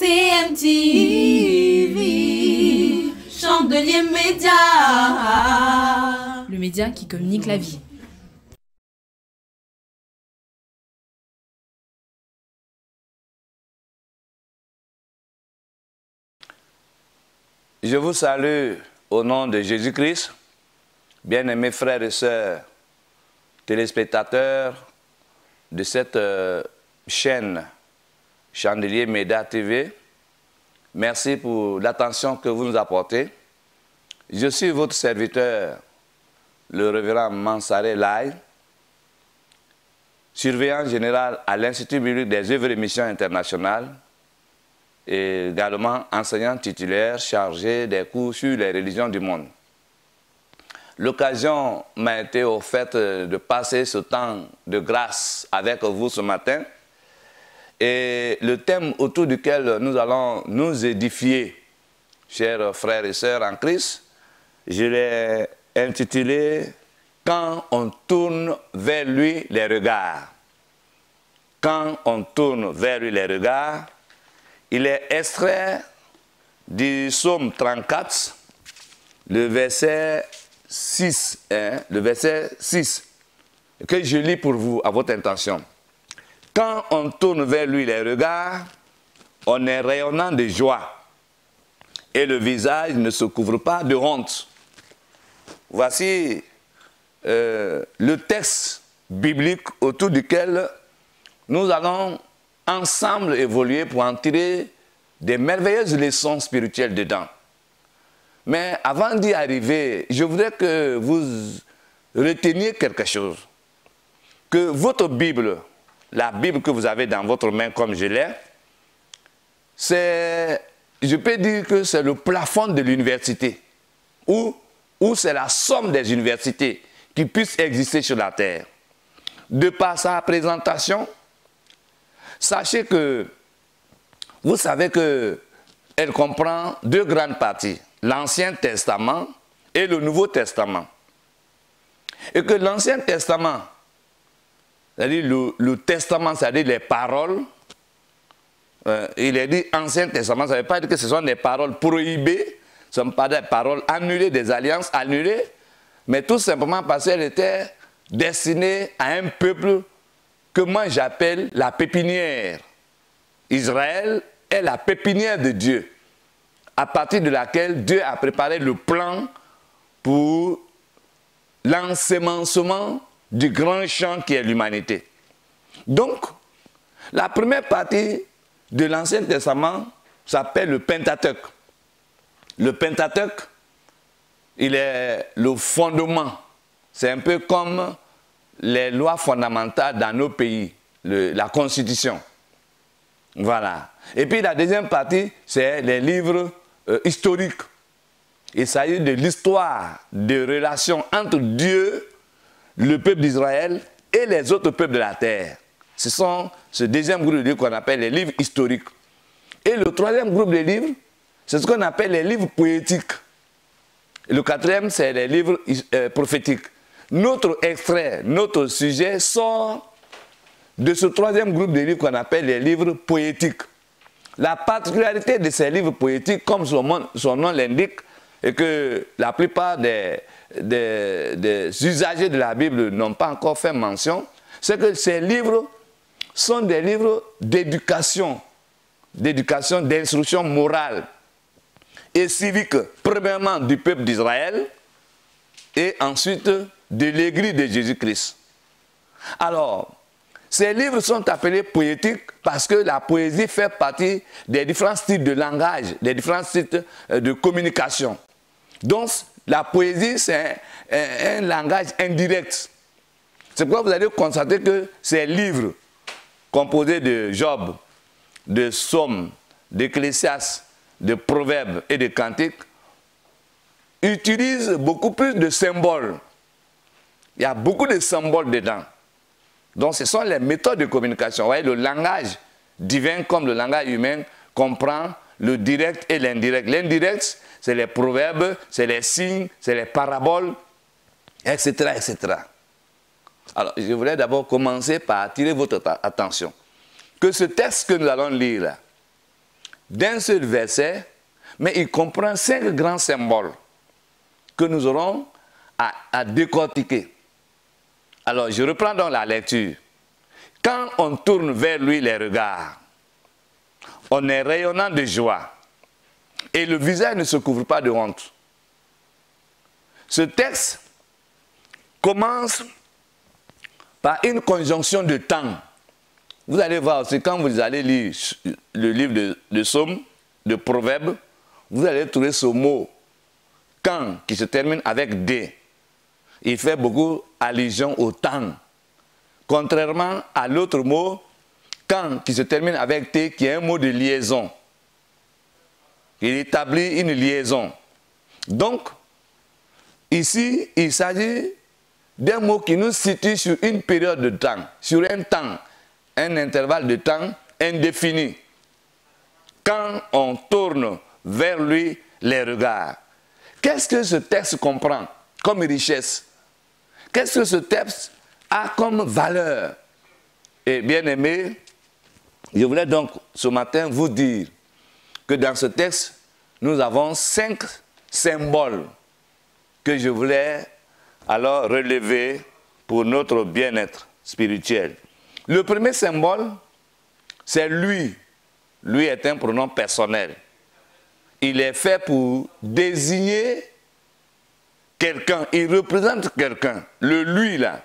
CMTV, Chandelier Média. Le média qui communique la vie. Je vous salue au nom de Jésus-Christ, bien-aimés frères et sœurs, téléspectateurs de cette chaîne Chandelier Média TV. Merci pour l'attention que vous nous apportez. Je suis votre serviteur, le révérend Mansare Lai, surveillant général à l'Institut biblique des œuvres et missions internationales, et également enseignant titulaire chargé des cours sur les religions du monde. L'occasion m'a été offerte de passer ce temps de grâce avec vous ce matin. Et le thème autour duquel nous allons nous édifier, chers frères et sœurs en Christ, je l'ai intitulé « Quand on tourne vers lui les regards ». Quand on tourne vers lui les regards, il est extrait du psaume 34, le verset 6, le verset 6, que je lis pour vous à votre intention. Quand on tourne vers lui les regards, on est rayonnant de joie et le visage ne se couvre pas de honte. Voici le texte biblique autour duquel nous allons ensemble évoluer pour en tirer des merveilleuses leçons spirituelles dedans. Mais avant d'y arriver, je voudrais que vous reteniez quelque chose. Que votre Bible, la Bible que vous avez dans votre main comme je l'ai, c'est, je peux dire que c'est le plafond de l'université, ou c'est la somme des universités qui puissent exister sur la terre. De par sa présentation, sachez que, vous savez qu'elle comprend deux grandes parties, l'Ancien Testament et le Nouveau Testament. Et que l'Ancien Testament, c'est-à-dire le Testament, c'est-à-dire les paroles, il est dit Ancien Testament, ça ne veut pas dire que ce sont des paroles prohibées, ce ne sont pas des paroles annulées, des alliances annulées, mais tout simplement parce qu'elles étaient destinées à un peuple que moi j'appelle la pépinière. Israël est la pépinière de Dieu, à partir de laquelle Dieu a préparé le plan pour l'ensemencement du grand champ qui est l'humanité. Donc, la première partie de l'Ancien Testament s'appelle le Pentateuque. Le Pentateuque, il est le fondement. C'est un peu comme les lois fondamentales dans nos pays, la Constitution. Voilà. Et puis la deuxième partie, c'est les livres historiques. Il s'agit de l'histoire des relations entre Dieu, le peuple d'Israël et les autres peuples de la terre. Ce sont ce deuxième groupe de livres qu'on appelle les livres historiques. Et le troisième groupe de livres, c'est ce qu'on appelle les livres poétiques. Et le quatrième, c'est les livres prophétiques. Notre extrait, notre sujet sort de ce troisième groupe de livres qu'on appelle les livres poétiques. La particularité de ces livres poétiques, comme son nom l'indique, est que la plupart des usagers de la Bible n'ont pas encore fait mention, c'est que ces livres sont des livres d'éducation, d'instruction morale et civique, premièrement du peuple d'Israël et ensuite de l'Église de Jésus-Christ. Alors, ces livres sont appelés poétiques parce que la poésie fait partie des différents styles de langage, des différents styles de communication. Donc, la poésie, c'est un langage indirect. C'est pourquoi vous allez constater que ces livres composés de Job, de Psaumes, d'Ecclésiaste, de Proverbes et de Cantiques utilisent beaucoup plus de symboles. Il y a beaucoup de symboles dedans. Donc, ce sont les méthodes de communication. Vous voyez, le langage divin comme le langage humain comprend le direct et l'indirect. L'indirect, c'est les proverbes, c'est les signes, c'est les paraboles, etc., etc. Alors, je voulais d'abord commencer par attirer votre attention. Que ce texte que nous allons lire là, d'un seul verset, mais il comprend 5 grands symboles que nous aurons à décortiquer. Alors, je reprends donc la lecture. Quand on tourne vers lui les regards, on est rayonnant de joie et le visage ne se couvre pas de honte. Ce texte commence par une conjonction de temps. Vous allez voir aussi, quand vous allez lire le livre de Psaumes, de Proverbes, vous allez trouver ce mot « quand » qui se termine avec « d ». Il fait beaucoup allusion au temps. Contrairement à l'autre mot « quand » qui se termine avec « t » qui est un mot de liaison. Il établit une liaison. Donc, ici, il s'agit d'un mot qui nous situe sur une période de temps, sur un intervalle de temps indéfini. Quand on tourne vers lui les regards. Qu'est-ce que ce texte comprend comme richesse? Qu'est-ce que ce texte a comme valeur? Et bien aimé, je voulais donc ce matin vous dire que dans ce texte, nous avons 5 symboles que je voulais alors relever pour notre bien-être spirituel. Le premier symbole, c'est lui. Lui est un pronom personnel. Il est fait pour désigner quelqu'un. Il représente quelqu'un. Le lui là.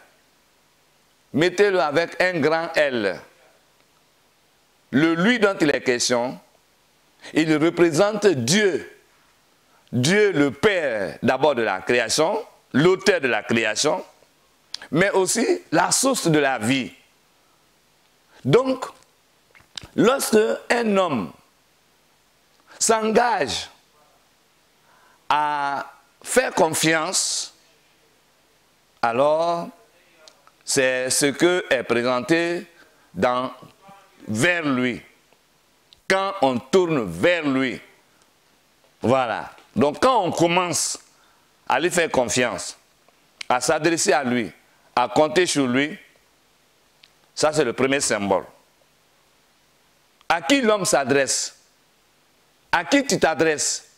Mettez-le avec un grand L. Le lui dont il est question, il représente Dieu. Dieu le Père d'abord de la création, l'auteur de la création, mais aussi la source de la vie. Donc, lorsque un homme s'engage à faire confiance, alors c'est ce que est présenté vers lui. Quand on tourne vers lui. Voilà. Donc quand on commence à lui faire confiance, à s'adresser à lui, à compter sur lui, ça c'est le premier symbole. À qui l'homme s'adresse? À qui tu t'adresses?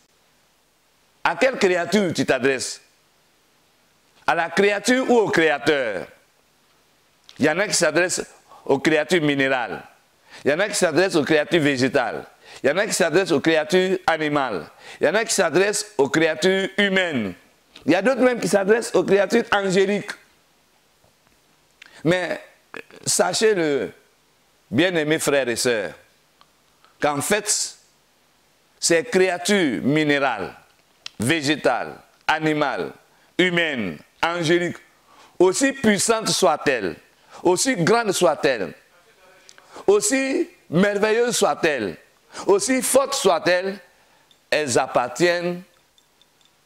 À quelle créature tu t'adresses? À la créature ou au créateur? Il y en a qui s'adressent aux créatures minérales. Il y en a qui s'adressent aux créatures végétales. Il y en a qui s'adressent aux créatures animales. Il y en a qui s'adressent aux créatures humaines. Il y a d'autres même qui s'adressent aux créatures angéliques. Mais sachez-le, bien-aimés frères et sœurs, qu'en fait, ces créatures minérales, végétales, animales, humaines, angéliques, aussi puissantes soient-elles, aussi grandes soient-elles, aussi merveilleuses soient-elles, aussi fortes soient-elles, elles appartiennent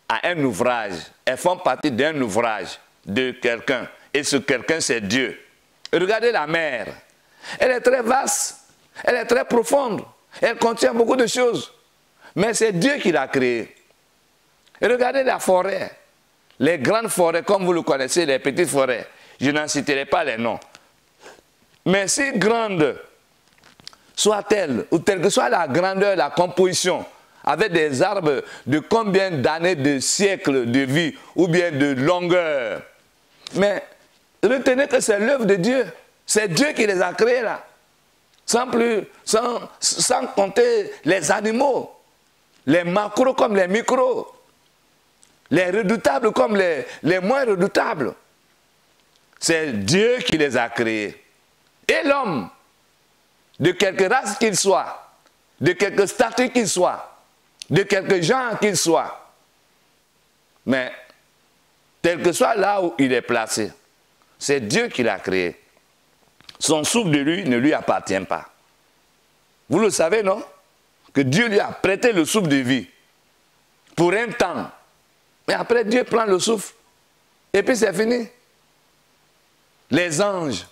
à un ouvrage. Elles font partie d'un ouvrage de quelqu'un. Et ce quelqu'un, c'est Dieu. Regardez la mer. Elle est très vaste. Elle est très profonde. Elle contient beaucoup de choses. Mais c'est Dieu qui l'a créée. Et regardez la forêt. Les grandes forêts, comme vous le connaissez, les petites forêts. Je n'en citerai pas les noms. Mais si grandes soit-elle, ou telle que soit la grandeur, la composition, avec des arbres de combien d'années, de siècles de vie, ou bien de longueur. Mais retenez que c'est l'œuvre de Dieu. C'est Dieu qui les a créés là. Sans compter les animaux. Les macros comme les micros. Les redoutables comme les moins redoutables. C'est Dieu qui les a créés. Et l'homme, de quelque race qu'il soit, de quelque statut qu'il soit, de quelque genre qu'il soit, mais tel que soit là où il est placé, c'est Dieu qui l'a créé. Son souffle de lui ne lui appartient pas. Vous le savez, non? Que Dieu lui a prêté le souffle de vie pour un temps. Mais après, Dieu prend le souffle et puis c'est fini. Les anges,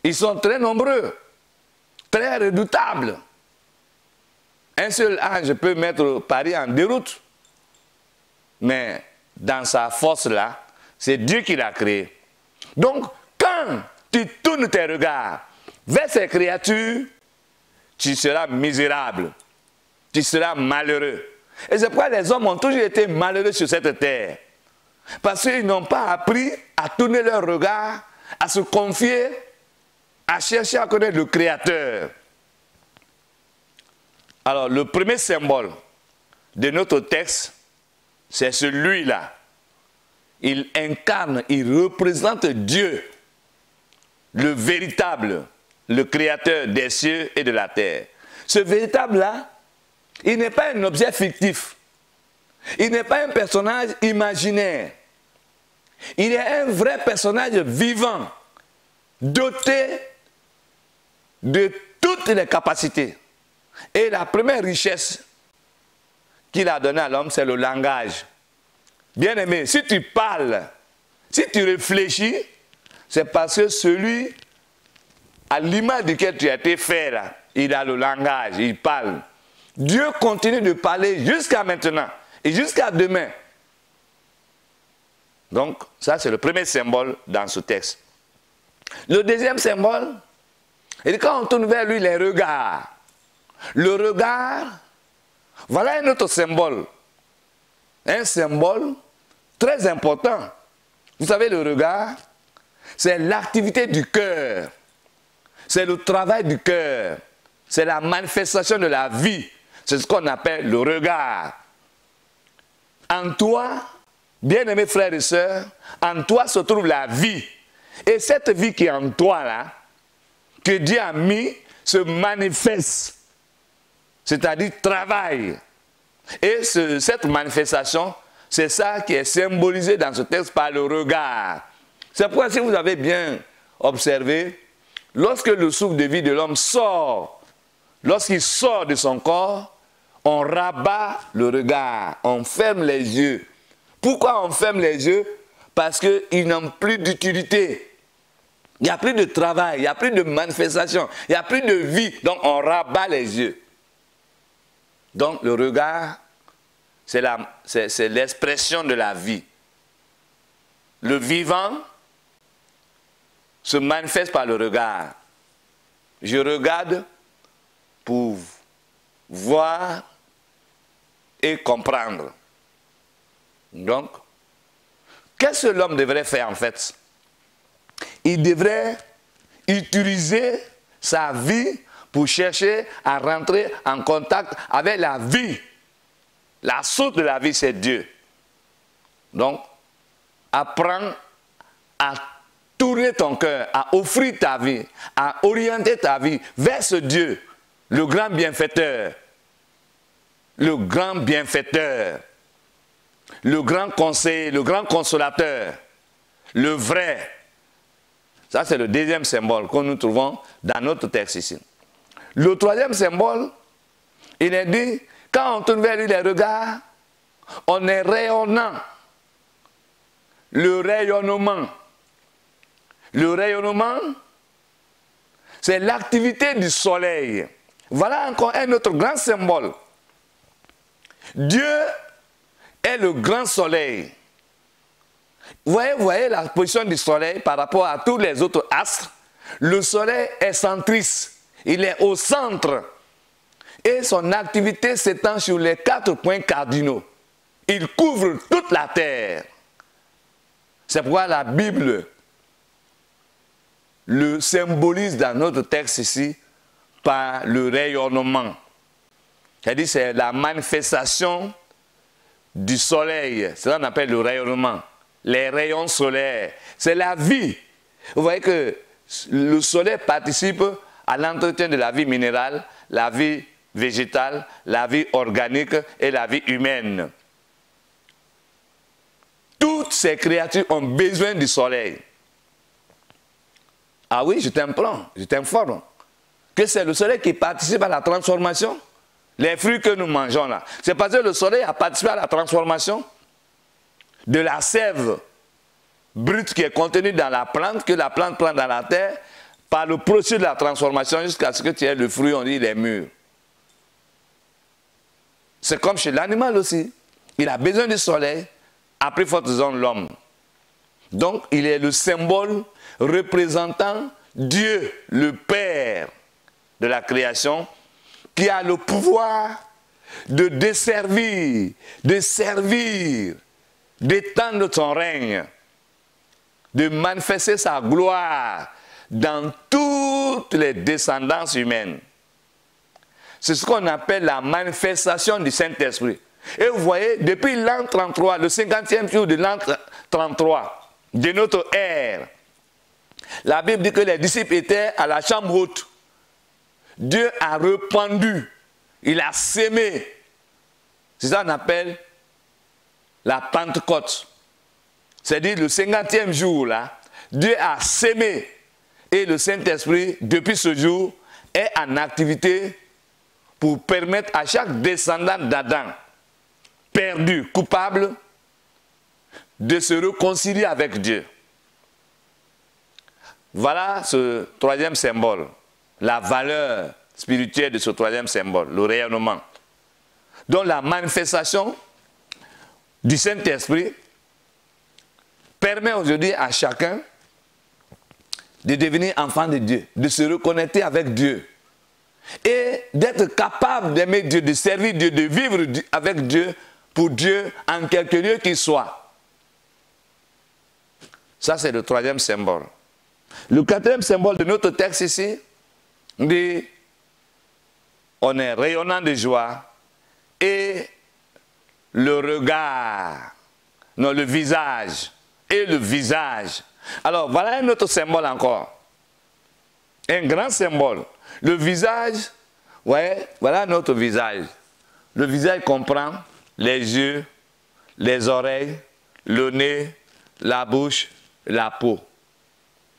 ils sont très nombreux, très redoutables. Un seul ange peut mettre Paris en déroute. Mais dans sa force-là, c'est Dieu qui l'a créé. Donc, quand tu tournes tes regards vers ces créatures, tu seras misérable. tu seras malheureux. Et c'est pourquoi les hommes ont toujours été malheureux sur cette terre. Parce qu'ils n'ont pas appris à tourner leur regard, à se confier, à chercher à connaître le Créateur. Alors, le premier symbole de notre texte, c'est celui-là. Il incarne, il représente Dieu, le véritable, le Créateur des cieux et de la terre. Ce véritable-là, il n'est pas un objet fictif. Il n'est pas un personnage imaginaire. Il est un vrai personnage vivant, doté de toutes les capacités. Et la première richesse qu'il a donnée à l'homme, c'est le langage. Bien-aimé, si tu parles, si tu réfléchis, c'est parce que celui à l'image duquel tu as été fait, là, il a le langage, il parle. Dieu continue de parler jusqu'à maintenant et jusqu'à demain. Donc, ça c'est le premier symbole dans ce texte. Le deuxième symbole, et quand on tourne vers lui, les regards. Le regard, voilà un autre symbole. Un symbole très important. Vous savez, le regard, c'est l'activité du cœur. C'est le travail du cœur. C'est la manifestation de la vie. C'est ce qu'on appelle le regard. En toi, bien-aimés frères et sœurs, en toi se trouve la vie. Et cette vie qui est en toi, là, que Dieu a mis, se manifeste. C'est-à-dire travail. Et cette manifestation, c'est ça qui est symbolisé dans ce texte par le regard. C'est pourquoi si vous avez bien observé, lorsque le souffle de vie de l'homme sort, lorsqu'il sort de son corps, on rabat le regard, on ferme les yeux. Pourquoi on ferme les yeux? Parce qu'ils n'ont plus d'utilité. Il n'y a plus de travail, il n'y a plus de manifestation, il n'y a plus de vie. Donc on rabat les yeux. Donc le regard, c'est l'expression de la vie. Le vivant se manifeste par le regard. Je regarde pour voir et comprendre. Donc, qu'est-ce que l'homme devrait faire en fait? Il devrait utiliser sa vie pour chercher à rentrer en contact avec la vie. La source de la vie, c'est Dieu. Donc, apprends à tourner ton cœur, à offrir ta vie, à orienter ta vie vers ce Dieu, le grand bienfaiteur, le grand bienfaiteur, le grand conseiller, le grand consolateur, le vrai. Ça, c'est le deuxième symbole que nous trouvons dans notre texte ici. Le troisième symbole, il est dit, quand on tourne vers lui les regards, on est rayonnant. Le rayonnement. Le rayonnement, c'est l'activité du soleil. Voilà encore un autre grand symbole. Dieu est le grand soleil. Vous voyez la position du soleil par rapport à tous les autres astres. Le soleil est centriste. Il est au centre. Et son activité s'étend sur les 4 points cardinaux. Il couvre toute la terre. C'est pourquoi la Bible le symbolise dans notre texte ici par le rayonnement. C'est-à-dire c'est la manifestation du soleil. C'est ce qu'on appelle le rayonnement. Les rayons solaires. C'est la vie. Vous voyez que le soleil participe à l'entretien de la vie minérale, la vie végétale, la vie organique et la vie humaine. Toutes ces créatures ont besoin du soleil. Ah oui, je t'implore, je t'informe que c'est le soleil qui participe à la transformation. Les fruits que nous mangeons là, c'est parce que le soleil a participé à la transformation de la sève brute qui est contenue dans la plante, que la plante prend dans la terre, par le processus de la transformation jusqu'à ce que tu aies le fruit, on dit il est mûr. C'est comme chez l'animal aussi. Il a besoin du soleil, à plus forte raison l'homme. Donc il est le symbole représentant Dieu, le Père de la création, qui a le pouvoir de desservir, de servir, d'étendre son règne, de manifester sa gloire dans toutes les descendances humaines. C'est ce qu'on appelle la manifestation du Saint-Esprit. Et vous voyez, depuis l'an 33, le 50e jour de l'an 33 de notre ère, la Bible dit que les disciples étaient à la chambre haute. Dieu a répandu, il a sémé. C'est ça qu'on appelle la Pentecôte. C'est-à-dire le 50e jour, là, Dieu a sémé. Et le Saint-Esprit, depuis ce jour, est en activité pour permettre à chaque descendant d'Adam, perdu, coupable, de se réconcilier avec Dieu. Voilà ce troisième symbole, la valeur spirituelle de ce troisième symbole, le rayonnement. Donc la manifestation du Saint-Esprit permet aujourd'hui à chacun de devenir enfant de Dieu, de se reconnecter avec Dieu et d'être capable d'aimer Dieu, de servir Dieu, de vivre avec Dieu, pour Dieu, en quelque lieu qu'il soit. Ça, c'est le troisième symbole. Le quatrième symbole de notre texte ici dit on est rayonnant de joie et le regard, non, le visage, et le visage. Alors, voilà un autre symbole encore. Un grand symbole. Le visage, ouais, voilà notre visage. Le visage comprend les yeux, les oreilles, le nez, la bouche, la peau.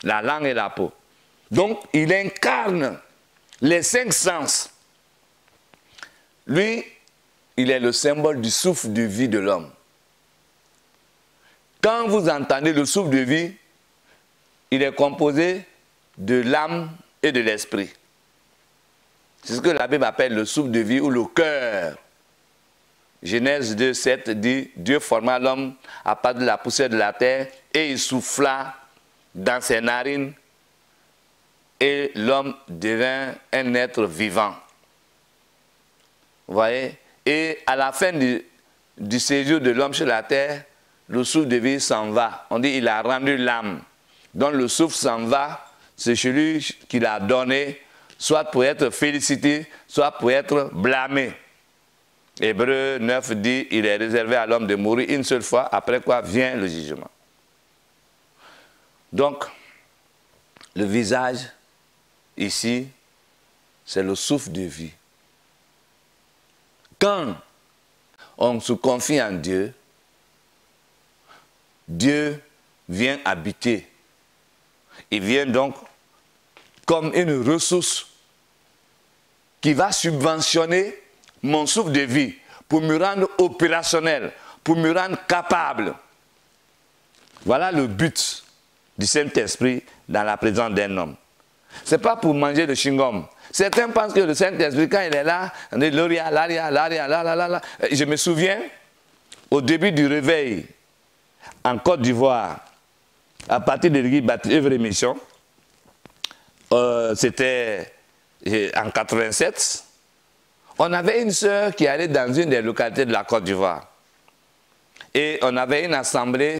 La langue et la peau. Donc, il incarne les 5 sens. Lui, il est le symbole du souffle de vie de l'homme. Quand vous entendez le souffle de vie, il est composé de l'âme et de l'esprit. C'est ce que la Bible appelle le souffle de vie ou le cœur. Genèse 2, 7 dit, Dieu forma l'homme à partir de la poussière de la terre et il souffla dans ses narines et l'homme devint un être vivant. Vous voyez? Et à la fin du séjour de l'homme sur la terre, le souffle de vie s'en va. On dit il a rendu l'âme. Donc le souffle s'en va, c'est celui qu'il a donné, soit pour être félicité, soit pour être blâmé. Hébreux 9 dit il est réservé à l'homme de mourir une seule fois, après quoi vient le jugement. Donc, le visage, ici, c'est le souffle de vie. Quand on se confie en Dieu, Dieu vient habiter. Il vient donc comme une ressource qui va subventionner mon souffle de vie pour me rendre opérationnel, pour me rendre capable. Voilà le but du Saint-Esprit dans la présence d'un homme. Ce n'est pas pour manger le chewing-gum. Certains pensent que le Saint-Esprit, quand il est là, on dit Loria, Laria, Laria, la, la, la, la. Je me souviens, au début du réveil, en Côte d'Ivoire, à partir de l'église Baptiste Œuvre et Mission, c'était en 87, on avait une sœur qui allait dans une des localités de la Côte d'Ivoire. Et on avait une assemblée.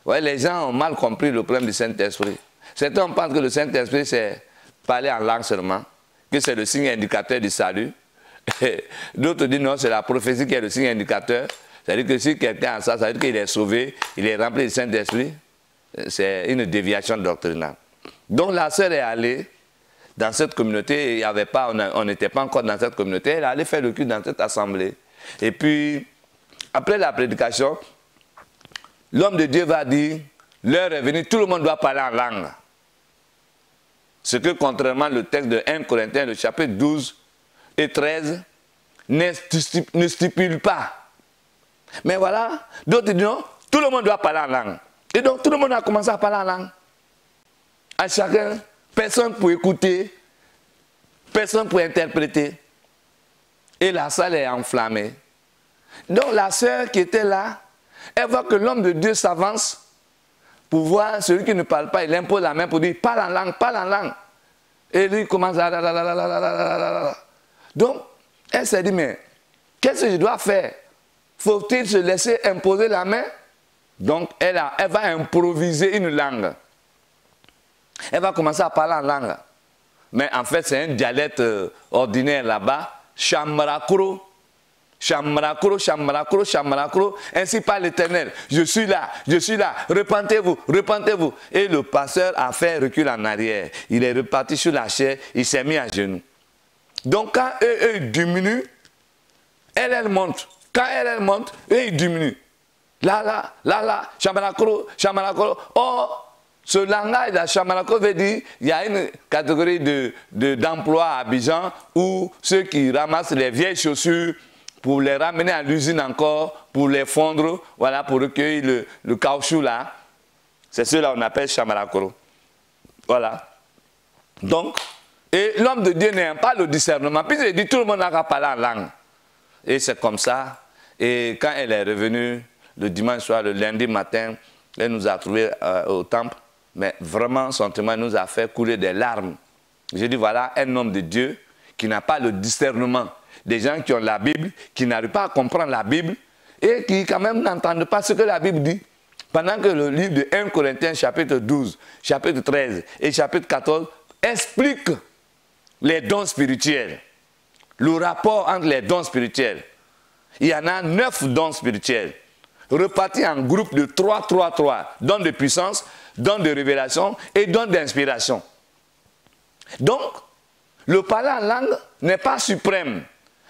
Ouais, les gens ont mal compris le problème du Saint-Esprit. Certains pensent que le Saint-Esprit, c'est parler en langue seulement, que c'est le signe indicateur du salut. D'autres disent non, c'est la prophétie qui est le signe indicateur. C'est-à-dire que si quelqu'un a ça, ça veut dire qu'il est sauvé, il est rempli du Saint-Esprit. C'est une déviation doctrinale. Donc la sœur est allée dans cette communauté, il y avait pas, on n'était pas encore dans cette communauté, elle est allée faire le culte dans cette assemblée. Et puis, après la prédication, l'homme de Dieu va dire, l'heure est venue, tout le monde doit parler en langue. Ce que, contrairement au texte de 1 Corinthiens, le chapitre 12 et 13, ne stipule pas. Mais voilà, d'autres disent non, tout le monde doit parler en langue. Et donc, tout le monde a commencé à parler en langue. À chacun, personne pour écouter, personne pour interpréter. Et la salle est enflammée. Donc, la sœur qui était là, elle voit que l'homme de Dieu s'avance pour voir celui qui ne parle pas, il impose la main pour dire parle en langue, parle en langue. Et lui commence à... Donc, elle s'est dit, mais Qu'est-ce que je dois faire? Faut-il se laisser imposer la main? Donc, elle va improviser une langue. Elle va commencer à parler en langue. Mais en fait, c'est un dialecte ordinaire là-bas. Chamrakro. Chamrakro, chamrakro, chamrakro. Ainsi parle l'Éternel. Je suis là, repentez-vous, repentez-vous. Et le pasteur a fait recul en arrière. Il est reparti sur la chaise, il s'est mis à genoux. Donc quand eux diminuent, elle monte. Quand elle monte, eux ils diminuent. Là, chamrakro, chamrakro. Or, ce langage de Chamalako veut dire qu'il y a une catégorie d'emploi à Abidjan où ceux qui ramassent les vieilles chaussures pour les ramener à l'usine encore, pour les fondre, voilà, pour recueillir le caoutchouc là. C'est ceux-là qu'on appelle Chamalako. Voilà. Donc, et l'homme de Dieu n'aime pas le discernement. Puis il dit tout le monde n'a qu'à parler en langue. Et c'est comme ça. Et quand elle est revenue le dimanche soir, le lundi matin, elle nous a trouvés au temple. Mais vraiment, son témoignage nous a fait couler des larmes. J'ai dit, voilà un homme de Dieu qui n'a pas le discernement. Des gens qui ont la Bible, qui n'arrivent pas à comprendre la Bible et qui quand même n'entendent pas ce que la Bible dit. Pendant que le livre de 1 Corinthiens, chapitre 12, chapitre 13 et chapitre 14 explique les dons spirituels. Le rapport entre les dons spirituels. Il y en a 9 dons spirituels. Repartis en groupe de 3, 3, 3. Dons de puissance, dons de révélation et dons d'inspiration. Donc, le parler en langue n'est pas suprême.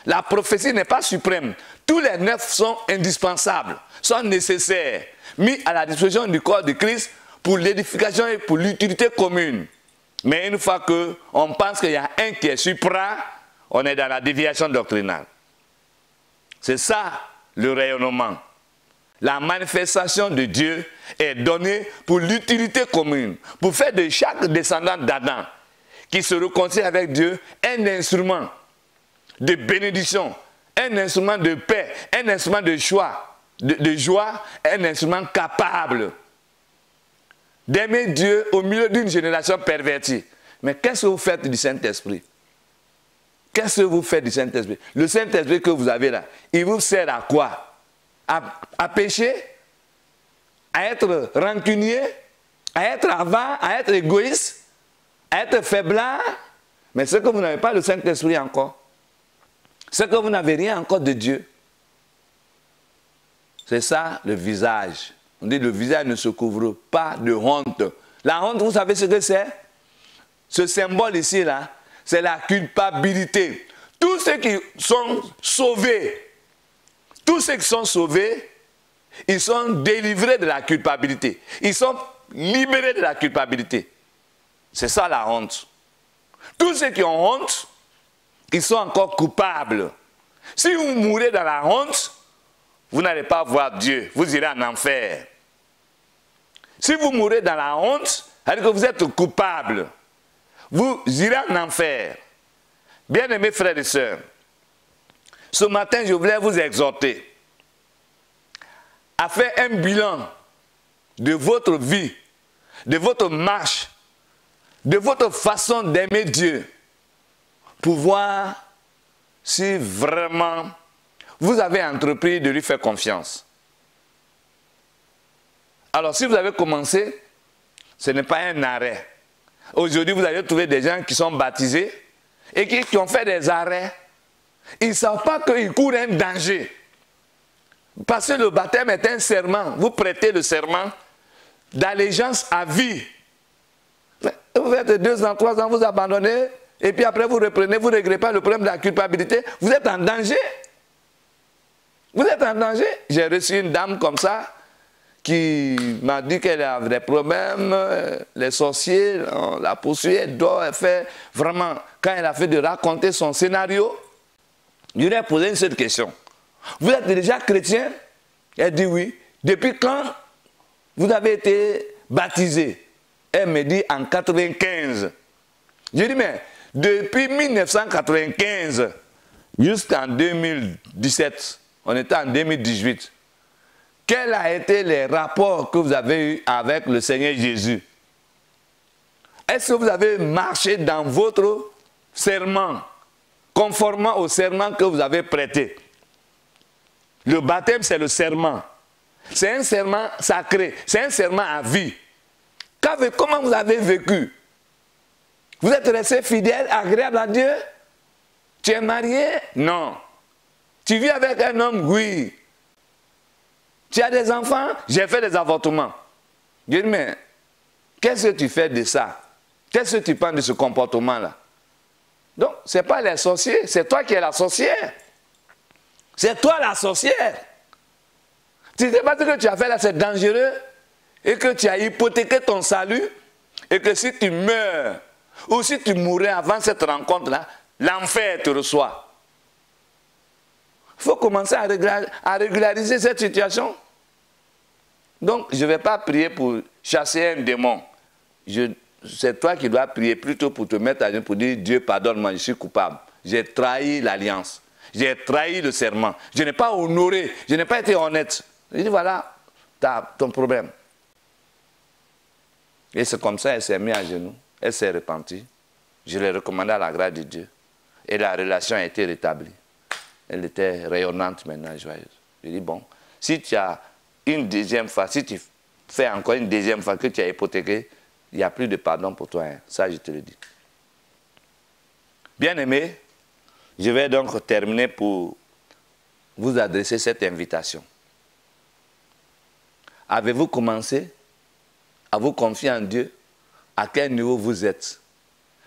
La prophétie n'est pas suprême. Tous les 9 sont indispensables, sont nécessaires, mis à la disposition du corps de Christ pour l'édification et pour l'utilité commune. Mais une fois qu'on pense qu'il y a un qui est supra, on est dans la déviation doctrinale. C'est ça le rayonnement. La manifestation de Dieu est donnée pour l'utilité commune, pour faire de chaque descendant d'Adam qui se réconcilie avec Dieu un instrument de bénédiction, un instrument de paix, un instrument de joie, un instrument capable d'aimer Dieu au milieu d'une génération pervertie. Mais qu'est-ce que vous faites du Saint-Esprit? Qu'est-ce que vous faites du Saint-Esprit? Le Saint-Esprit que vous avez là, il vous sert à quoi? À pécher, à être rancunier, à être avare, à être égoïste, à être faiblard. Mais ce que vous n'avez pas le Saint-Esprit encore, c'est que vous n'avez rien encore de Dieu. C'est ça le visage. On dit le visage ne se couvre pas de honte. La honte, vous savez ce que c'est? Ce symbole ici, là, c'est la culpabilité. Tous ceux qui sont sauvés, ils sont délivrés de la culpabilité. Ils sont libérés de la culpabilité. C'est ça la honte. Tous ceux qui ont honte, ils sont encore coupables. Si vous mourrez dans la honte, vous n'allez pas voir Dieu. Vous irez en enfer. Si vous mourrez dans la honte, c'est-à-dire que vous êtes coupable. Vous irez en enfer. Bien-aimés frères et sœurs, ce matin, je voulais vous exhorter à faire un bilan de votre vie, de votre marche, de votre façon d'aimer Dieu, pour voir si vraiment vous avez entrepris de lui faire confiance. Alors, si vous avez commencé, ce n'est pas un arrêt. Aujourd'hui, vous allez trouver des gens qui sont baptisés et qui ont fait des arrêts. Ils ne savent pas qu'ils courent un danger. Parce que le baptême est un serment. Vous prêtez le serment d'allégeance à vie. Vous faites 2 ans, 3 ans, vous abandonnez, et puis après vous reprenez, vous ne réglez pas le problème de la culpabilité. Vous êtes en danger. Vous êtes en danger. J'ai reçu une dame comme ça qui m'a dit qu'elle avait des problèmes, les sorciers la poursuivent, elle dort, elle fait vraiment, quand elle a fait de raconter son scénario, je lui ai posé une seule question. Vous êtes déjà chrétien? Elle dit oui. Depuis quand vous avez été baptisé? Elle me dit en 1995. Je dis mais depuis 1995 jusqu'en 2017, on était en 2018. Quels ont été les rapports que vous avez eus avec le Seigneur Jésus? Est-ce que vous avez marché dans votre serment, conformément au serment que vous avez prêté? Le baptême, c'est le serment. C'est un serment sacré. C'est un serment à vie. Comment vous avez vécu? Vous êtes resté fidèle, agréable à Dieu? Tu es marié? Non. Tu vis avec un homme? Oui. Tu as des enfants? J'ai fait des avortements. Je dis, mais qu'est-ce que tu fais de ça? Qu'est-ce que tu penses de ce comportement-là? Donc, ce n'est pas les sorciers, c'est toi qui es la sorcière. C'est toi la sorcière. Tu ne sais pas ce que tu as fait là, c'est dangereux. Et que tu as hypothéqué ton salut. Et que si tu meurs, ou si tu mourrais avant cette rencontre-là, l'enfer te reçoit. Il faut commencer à régulariser cette situation. Donc, je ne vais pas prier pour chasser un démon. C'est toi qui dois prier plutôt pour te mettre à genoux pour dire, Dieu, pardonne-moi, je suis coupable. J'ai trahi l'alliance. J'ai trahi le serment. Je n'ai pas honoré. Je n'ai pas été honnête. Je dis, voilà, ton problème. Et c'est comme ça, elle s'est mise à genoux. Elle s'est repentie. Je l'ai recommandé à la grâce de Dieu. Et la relation a été rétablie. Elle était rayonnante maintenant, joyeuse. Je dis, bon, si tu as une deuxième fois, si tu fais encore une deuxième fois que tu as hypothéqué, il n'y a plus de pardon pour toi. Hein. Ça, je te le dis. Bien-aimés, je vais donc terminer pour vous adresser cette invitation. Avez-vous commencé à vous confier en Dieu? À quel niveau vous êtes?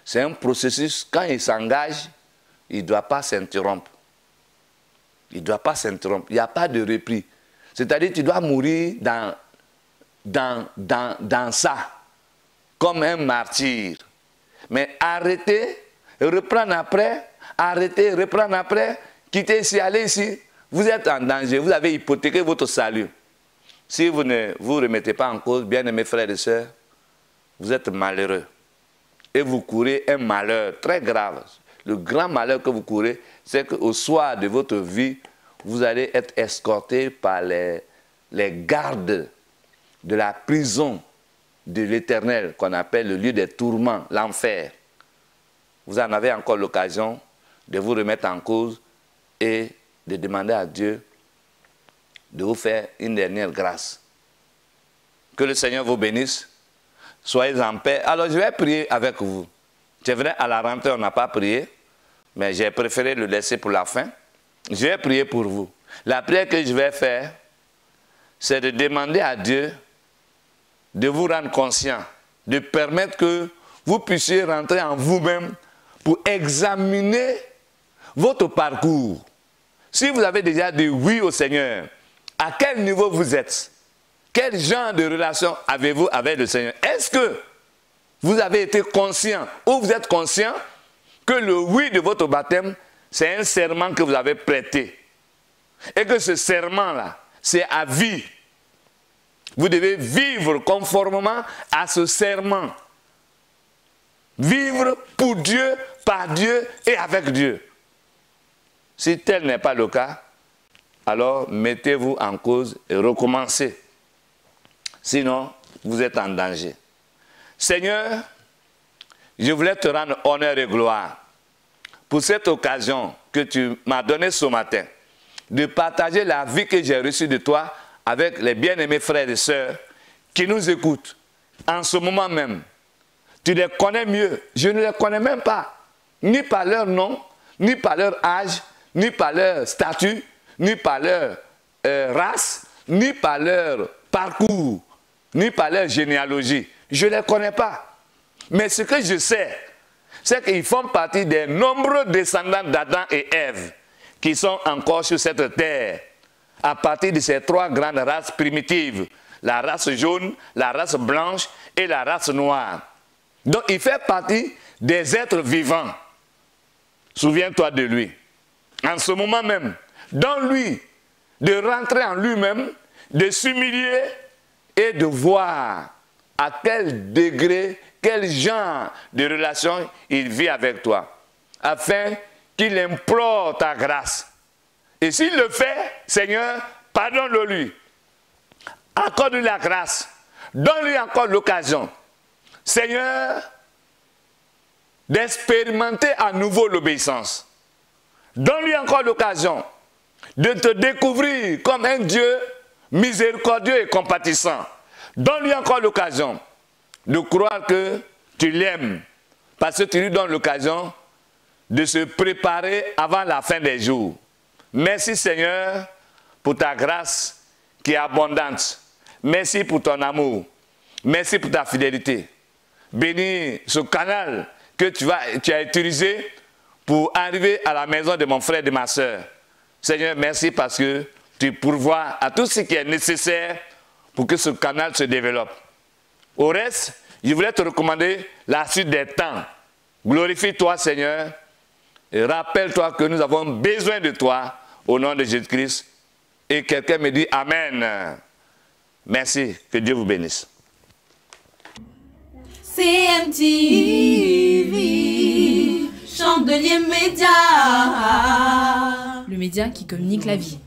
C'est un processus, quand il s'engage, il ne doit pas s'interrompre. Il ne doit pas s'interrompre. Il n'y a pas de repris. C'est-à-dire que tu dois mourir dans ça, comme un martyr. Mais arrêtez, reprendre après, arrêtez, reprendre après, quittez ici, allez ici. Vous êtes en danger, vous avez hypothéqué votre salut. Si vous ne vous remettez pas en cause, bien-aimés frères et sœurs, vous êtes malheureux. Et vous courez un malheur très grave. Le grand malheur que vous courez, c'est qu'au soir de votre vie, vous allez être escorté par les gardes de la prison de l'Éternel, qu'on appelle le lieu des tourments, l'enfer. Vous en avez encore l'occasion de vous remettre en cause et de demander à Dieu de vous faire une dernière grâce. Que le Seigneur vous bénisse. Soyez en paix. Alors je vais prier avec vous. C'est vrai, à la rentrée, on n'a pas prié, mais j'ai préféré le laisser pour la fin. Je vais prier pour vous. La prière que je vais faire, c'est de demander à Dieu de vous rendre conscient, de permettre que vous puissiez rentrer en vous-même pour examiner votre parcours. Si vous avez déjà dit oui au Seigneur, à quel niveau vous êtes? Quel genre de relation avez-vous avec le Seigneur? Est-ce que vous avez été conscient ou vous êtes conscient que le oui de votre baptême, c'est un serment que vous avez prêté? Et que ce serment-là, c'est à vie. Vous devez vivre conformément à ce serment. Vivre pour Dieu, par Dieu et avec Dieu. Si tel n'est pas le cas, alors mettez-vous en cause et recommencez. Sinon, vous êtes en danger. Seigneur, je voulais te rendre honneur et gloire pour cette occasion que tu m'as donnée ce matin de partager la vie que j'ai reçue de toi avec les bien-aimés frères et sœurs qui nous écoutent en ce moment même. Tu les connais mieux. Je ne les connais même pas, ni par leur nom, ni par leur âge, ni par leur statut, ni par leur race, ni par leur parcours, ni par leur généalogie. Je ne les connais pas. Mais ce que je sais, c'est qu'ils font partie des nombreux descendants d'Adam et Ève qui sont encore sur cette terre, à partir de ces trois grandes races primitives, la race jaune, la race blanche et la race noire. Donc il fait partie des êtres vivants. Souviens-toi de lui. En ce moment même, dans lui, de rentrer en lui-même, de s'humilier et de voir à quel degré, quel genre de relation il vit avec toi, afin qu'il implore ta grâce. Et s'il le fait, Seigneur, pardonne-le lui. Accorde-lui la grâce. Donne-lui encore l'occasion, Seigneur, d'expérimenter à nouveau l'obéissance. Donne-lui encore l'occasion de te découvrir comme un Dieu miséricordieux et compatissant. Donne-lui encore l'occasion de croire que tu l'aimes, parce que tu lui donnes l'occasion de se préparer avant la fin des jours. Merci Seigneur pour ta grâce qui est abondante. Merci pour ton amour. Merci pour ta fidélité. Bénis ce canal que tu as utilisé pour arriver à la maison de mon frère et de ma soeur. Seigneur, merci parce que tu pourvois à tout ce qui est nécessaire pour que ce canal se développe. Au reste, je voulais te recommander la suite des temps. Glorifie-toi, Seigneur, et rappelle-toi que nous avons besoin de toi au nom de Jésus-Christ. Et quelqu'un me dit Amen. Merci, que Dieu vous bénisse. CMTV, Chandelier Média. Le média qui communique la vie.